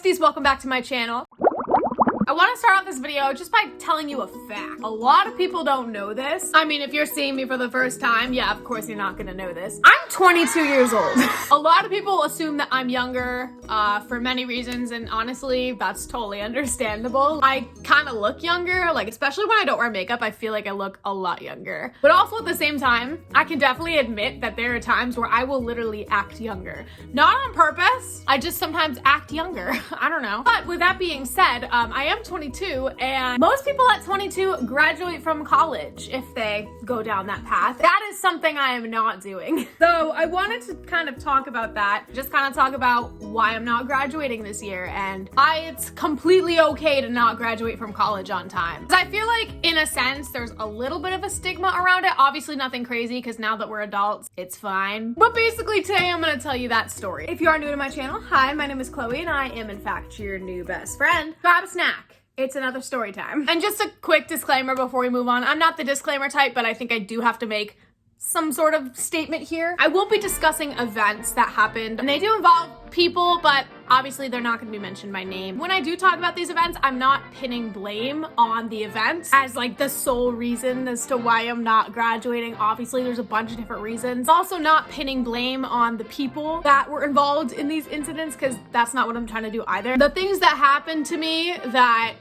besties, welcome back to my channel. I want to start off this video just by telling you a fact. A lot of people don't know this. I mean, if you're seeing me for the first time, yeah, of course you're not gonna know this. I'm 22 years old. A lot of people assume that I'm younger for many reasons, and honestly, that's totally understandable. I kind of look younger, like especially when I don't wear makeup, I feel like I look a lot younger. But also at the same time, I can definitely admit that there are times where I will literally act younger. Not on purpose, I just sometimes act younger. I don't know. But with that being said, I am 22, and most people at 22 graduate from college if they go down that path. That is something I am not doing. So I wanted to kind of talk about that, just kind of talk about why I'm not graduating this year, and it's completely okay to not graduate from college on time. I feel like in a sense there's a little bit of a stigma around it. Obviously nothing crazy, because now that we're adults, it's fine. But basically today I'm gonna tell you that story. If you are new to my channel, hi, my name is Chloe, and I am in fact your new best friend. Grab a snack. It's another story time. And just a quick disclaimer before we move on. I'm not the disclaimer type, but I think I do have to make some sort of statement here. I will be discussing events that happened, and they do involve people, but obviously they're not going to be mentioned by name. When I do talk about these events, I'm not pinning blame on the events as like the sole reason as to why I'm not graduating. Obviously there's a bunch of different reasons. Also not pinning blame on the people that were involved in these incidents, because that's not what I'm trying to do either. The things that happened to me that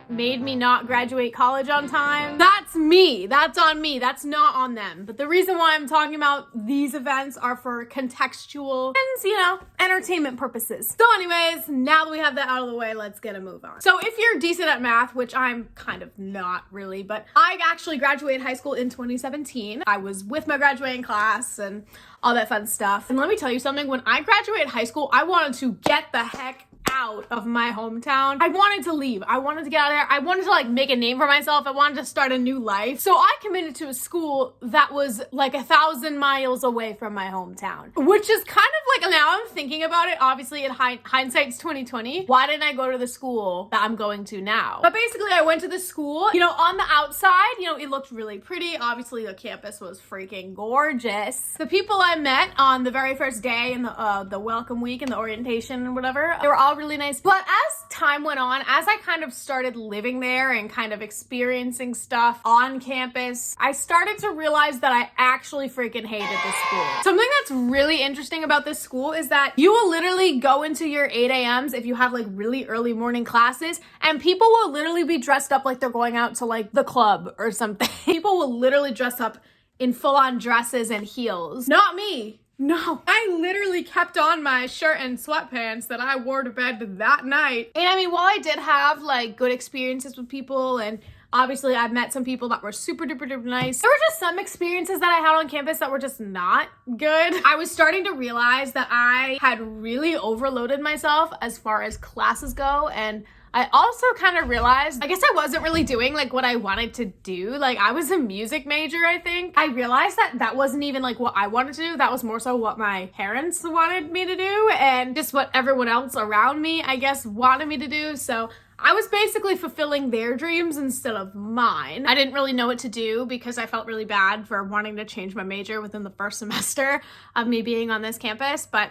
made me not graduate college on time, that's me. That's on me. That's not on them. But the reason why I'm talking about these events are for contextual and, you know, entertainment purposes. So anyways, now that we have that out of the way, let's get a move on. So if you're decent at math, which I'm kind of not really, but I actually graduated high school in 2017. I was with my graduating class and all that fun stuff. And let me tell you something, when I graduated high school, I wanted to get the heck out of my hometown. I wanted to leave. I wanted to get out of there. I wanted to like make a name for myself. I wanted to start a new life. So I committed to a school that was like 1,000 miles away from my hometown, which is kind of like, now I'm thinking about it, obviously in hindsight's 2020. Why didn't I go to the school that I'm going to now? But basically I went to the school, you know, on the outside, you know, it looked really pretty. Obviously the campus was freaking gorgeous. The people I met on the very first day in the welcome week and the orientation and whatever, they were all really nice. But as time went on, as I kind of started living there and kind of experiencing stuff on campus, I started to realize that I actually freaking hated this school. Something that's really interesting about this school is that you will literally go into your 8 a.m.s if you have like really early morning classes, and people will literally be dressed up like they're going out to like the club or something. People will literally dress up in full-on dresses and heels. Not me. No, I literally kept on my shirt and sweatpants that I wore to bed that night. And I mean, while I did have like good experiences with people, and obviously I've met some people that were super duper duper nice, there were just some experiences that I had on campus that were just not good. I was starting to realize that I had really overloaded myself as far as classes go, and I also kind of realized, I guess I wasn't really doing like what I wanted to do. Like I was a music major, I think. I realized that that wasn't even like what I wanted to do. That was more so what my parents wanted me to do, and just what everyone else around me, I guess, wanted me to do. So I was basically fulfilling their dreams instead of mine. I didn't really know what to do because I felt really bad for wanting to change my major within the first semester of me being on this campus, but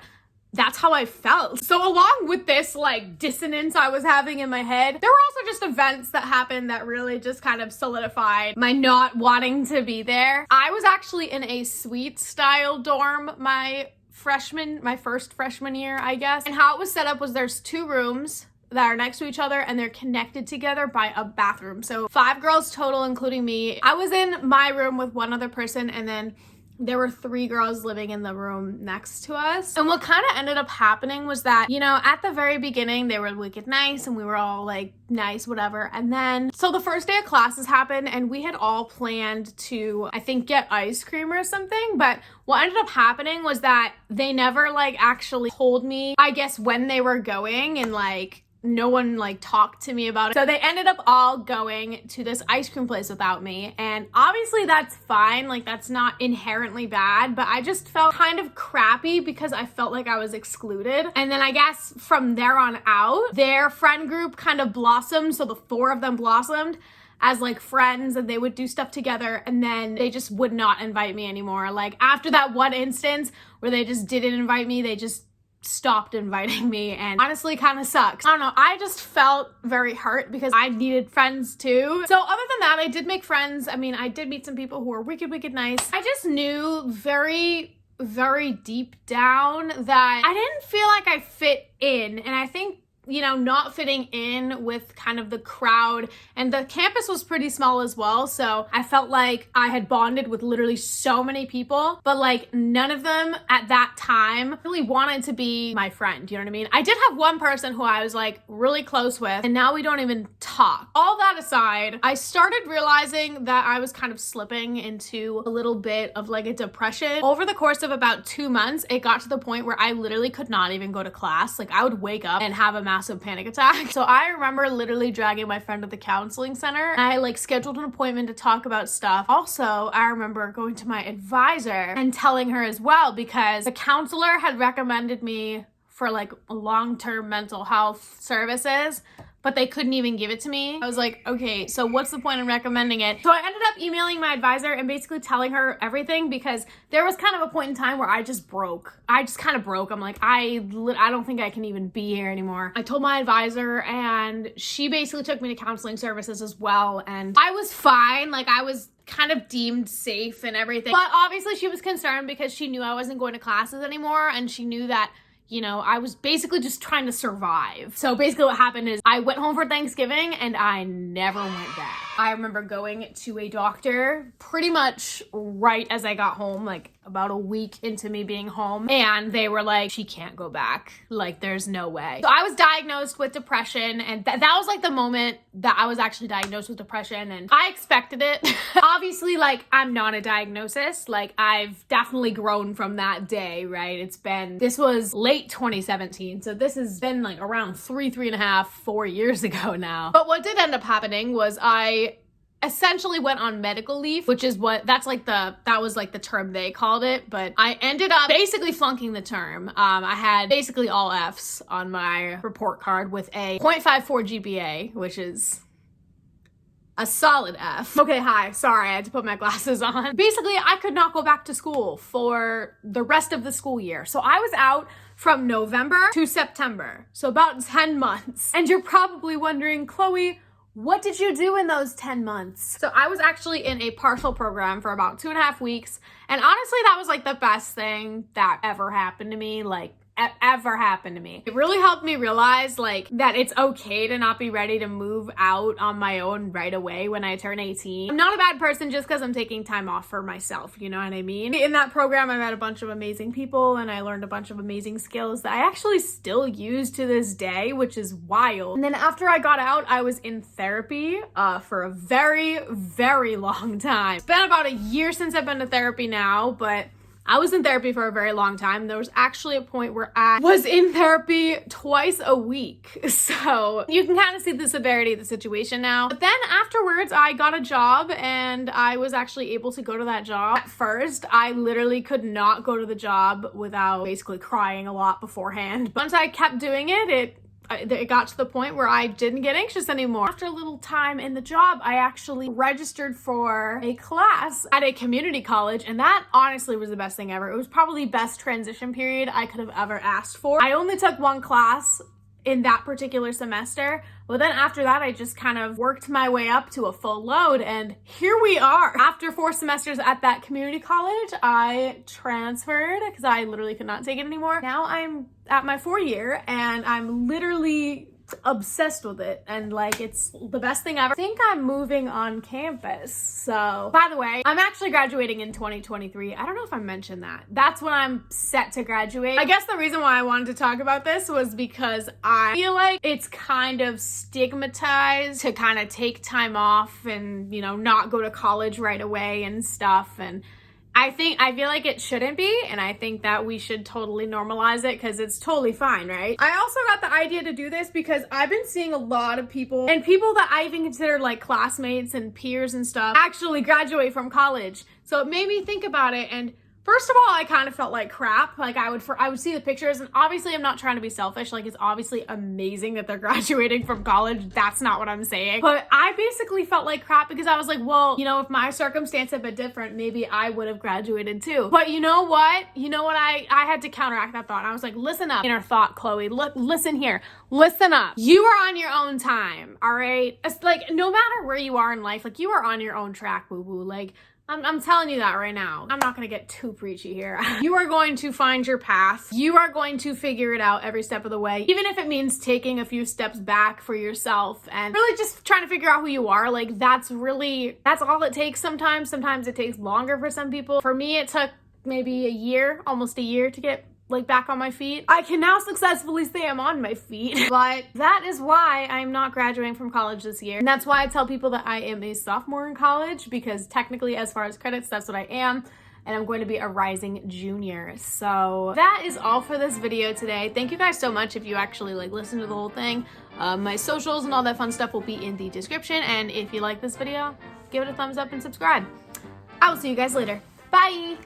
that's how I felt. So along with this like dissonance I was having in my head, there were also just events that happened that really just kind of solidified my not wanting to be there. I was actually in a suite style dorm my first freshman year, I guess. And how it was set up was there's 2 rooms that are next to each other, and they're connected together by a bathroom. So 5 girls total, including me. I was in my room with one other person, and then there were 3 girls living in the room next to us. And what kind of ended up happening was that, you know, at the very beginning, they were wicked nice and we were all like nice, whatever. And then, so the first day of classes happened and we had all planned to, I think, get ice cream or something. But what ended up happening was that they never like actually told me, I guess, when they were going, and like no one like talked to me about it. So they ended up all going to this ice cream place without me. And obviously that's fine. Like that's not inherently bad, but I just felt kind of crappy because I felt like I was excluded. And then I guess from there on out, their friend group kind of blossomed. So the 4 of them blossomed as like friends, and they would do stuff together, and then they just would not invite me anymore. Like after that one instance where they just didn't invite me, they just stopped inviting me, and honestly kind of sucks. I don't know, I just felt very hurt because I needed friends too. So other than that, I did make friends. I mean, I did meet some people who were wicked nice. I just knew very deep down that I didn't feel like I fit in, and I think, you know, not fitting in with kind of the crowd, and the campus was pretty small as well, so I felt like I had bonded with literally so many people, but like none of them at that time really wanted to be my friend, you know what I mean? I did have one person who I was like really close with, and now we don't even talk. All that aside, I started realizing that I was kind of slipping into a little bit of like a depression. Over the course of about 2 months, it got to the point where I literally could not even go to class. Like I would wake up and have a massive panic attack. So I remember literally dragging my friend to the counseling center. I like scheduled an appointment to talk about stuff. Also, I remember going to my advisor and telling her as well, because the counselor had recommended me for like long-term mental health services, but they couldn't even give it to me. I was like, okay, so what's the point in recommending it? So I ended up emailing my advisor and basically telling her everything, because there was kind of a point in time where I just broke. I just kind of broke. I'm like, I don't think I can even be here anymore. I told my advisor, and she basically took me to counseling services as well, and I was fine. Like I was kind of deemed safe and everything. But obviously she was concerned because she knew I wasn't going to classes anymore, and she knew that, you know, I was basically just trying to survive. So basically what happened is I went home for Thanksgiving and I never went back. I remember going to a doctor pretty much right as I got home, like about a week into me being home, and they were like, she can't go back. Like there's no way. So I was diagnosed with depression, and that was like the moment that I was actually diagnosed with depression, and I expected it. Obviously, like I'm not a diagnosis. Like I've definitely grown from that day, right? This was late 2017. So this has been like around 3.5, 4 years ago now. But what did end up happening was I essentially went on medical leave, which is that was like the term they called it, but I ended up basically flunking the term. I had basically all F's on my report card with a 0.54 GPA, which is a solid F. Okay, hi, sorry, I had to put my glasses on. Basically, I could not go back to school for the rest of the school year. So I was out from November to September, so about 10 months. And you're probably wondering, Chloe, what did you do in those 10 months? So I was actually in a partial program for about 2.5 weeks. And honestly, that was like the best thing that ever happened to me. Like ever happened to me. It really helped me realize like that it's okay to not be ready to move out on my own right away when I turn 18. I'm not a bad person just because I'm taking time off for myself, you know what I mean? In that program, I met a bunch of amazing people and I learned a bunch of amazing skills that I actually still use to this day, which is wild. And then after I got out, I was in therapy for a very long time. It's been about a year since I've been to therapy now, but I was in therapy for a very long time. There was actually a point where I was in therapy twice a week. So you can kind of see the severity of the situation now. But then afterwards, I got a job and I was actually able to go to that job. At first, I literally could not go to the job without basically crying a lot beforehand. Once I kept doing it, it got to the point where I didn't get anxious anymore. After a little time in the job, I actually registered for a class at a community college, and that honestly was the best thing ever. It was probably the best transition period I could have ever asked for. I only took one class in that particular semester, but then after that I just kind of worked my way up to a full load, and here we are. After 4 semesters at that community college, I transferred because I literally could not take it anymore. Now I'm at my 4th year and I'm literally obsessed with it, and like it's the best thing ever. I think I'm moving on campus. So by the way, I'm actually graduating in 2023. I don't know if I mentioned that. That's when I'm set to graduate. I guess the reason why I wanted to talk about this was because I feel like it's kind of stigmatized to kind of take time off and, you know, not go to college right away and stuff, and I feel like it shouldn't be, and I think that we should totally normalize it because it's totally fine, right? I also got the idea to do this because I've been seeing a lot of people, and people that I even consider like classmates and peers and stuff, actually graduate from college. So it made me think about it, and First of all, I kind of felt like crap. Like I would see the pictures, and obviously I'm not trying to be selfish. Like, it's obviously amazing that they're graduating from college. That's not what I'm saying. But I basically felt like crap because I was like, well, you know, if my circumstance had been different, maybe I would have graduated too. But you know what? I had to counteract that thought. And I was like, listen up, inner thought, Chloe. Look, listen here. Listen up. You are on your own time, all right? It's like, no matter where you are in life, like, you are on your own track, boo-boo. Like, I'm telling you that right now. I'm not gonna get too preachy here. You are going to find your path. You are going to figure it out every step of the way, even if it means taking a few steps back for yourself and really just trying to figure out who you are. Like, that's all it takes sometimes. Sometimes it takes longer for some people. For me, it took maybe almost a year to get like back on my feet. I can now successfully say I'm on my feet, but that is why I'm not graduating from college this year. And that's why I tell people that I am a sophomore in college, because technically, as far as credits, that's what I am. And I'm going to be a rising junior. So that is all for this video today. Thank you guys so much if you actually like listened to the whole thing. My socials and all that fun stuff will be in the description. And if you like this video, give it a thumbs up and subscribe. I will see you guys later. Bye.